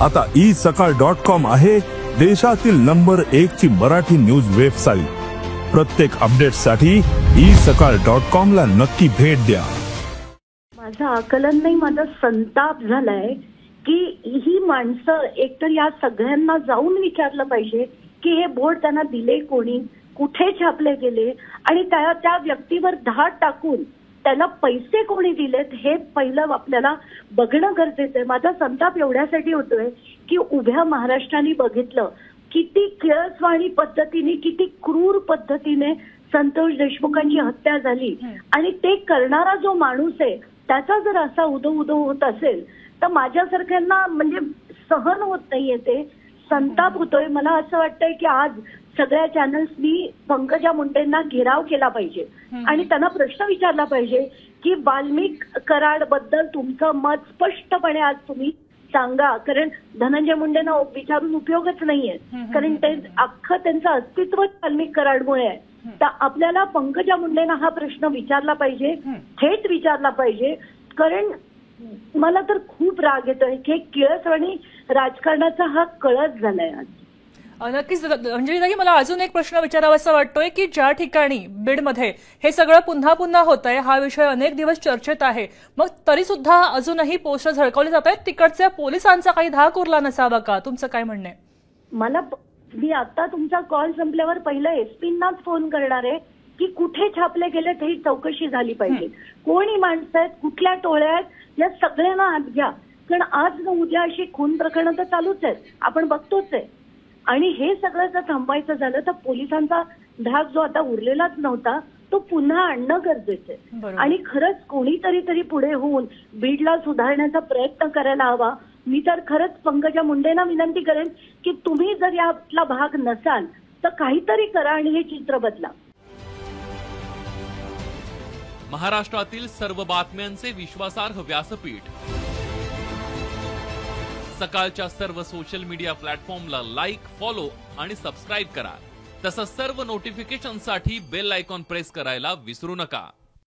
आता isakal.com आहे देशातील नंबर 1 ची मराठी न्यूज वेबसाईट। प्रत्येक अपडेटसाठी isakal.com ला नक्की भेट द्या। माझं आकलन नाही, माझा संताप झालाय की ही माणसं एकतर या सगळ्यांना जाऊन विचारलं पाहिजे की हे बोर्ड त्यांना दिले कोणी, कुठे छापले गेले आणि त्या व्यक्तीवर धाड टाकून त्याला पैसे कोणी दिलेत हे पहिलं आपल्याला बघणं गरजेचं आहे। माझा संताप एवढ्यासाठी होतोय की उभ्या महाराष्ट्राने बघितलं किती किळसवाणी पद्धतीने, किती क्रूर पद्धतीने संतोष देशमुखांची हत्या झाली आणि ते करणारा जो माणूस आहे त्याचा जर असा उदो होत असेल तर माझ्यासारख्यांना म्हणजे सहन होत नाहीये, ते संताप होतोय। मला असं वाटतंय की आज सगळ्या चॅनल्सनी पंकजा मुंडेंना घेराव केला पाहिजे आणि त्यांना प्रश्न विचारला पाहिजे की वाल्मिक कराड बद्दल तुमचं मत स्पष्टपणे आज तुम्ही सांगा, कारण धनंजय मुंडेंना विचारून उपयोगच नाहीये, कारण ते अख्खं त्यांचं अस्तित्वच वाल्मिक कराडमुळे आहे। तर आपल्याला पंकजा मुंडेंना हा प्रश्न विचारला पाहिजे, थेट विचारला पाहिजे, कारण मला तर खूप राग येतोय की किळसवाणी राजकारणाचा हा कळस झालाय आज। नक्कीच अंजलीताई, मला अजून एक प्रश्न विचारावासा वाटतोय की ज्या ठिकाणी बीडमध्ये हे सगळं पुन्हा पुन्हा होत आहे, हा विषय अनेक दिवस चर्चेत आहे, मग तरी सुद्धा अजूनही पोस्टर झळकावले जात आहेत, तिकडच्या पोलिसांचा काही धाक उरला नसावा का? तुमचं काय म्हणणं आहे? मी आता तुमचा कॉल संपल्यावर पहिलं एसपींनाच फोन करणार आहे की कुठे छापले गेले ही चौकशी झाली पाहिजे, कोणी माणसं आहेत, कुठल्या टोळ्या आहेत, या सगळ्यांना आत घ्या, कारण आज न उद्या अशी खून प्रकरणं तर चालूच आहेत, आपण बघतोच आहे। आणि हे सगळं जर थांबवायचं झालं तर पोलिसांचा धाक जो आता उरलेलाच नव्हता तो पुन्हा आणणं गरजेचं आहे आणि खरंच कोणीतरी पुढे होऊन बीडला सुधारण्याचा प्रयत्न करायला हवा। मी तर खरंच पंकजा मुंडेंना विनंती करेन की तुम्ही जर यातला भाग नसाल तर काहीतरी करा आणि हे चित्र बदला। महाराष्ट्रातील सर्व बातम्यांचे विश्वासार्ह व्यासपीठ सकाळच्या सर्व सोशल मीडिया प्लॅटफॉर्मला लाईक, फॉलो आणि सबस्क्राईब करा। तसंच सर्व नोटिफिकेशनसाठी बेल आयकॉन प्रेस करायला विसरू नका।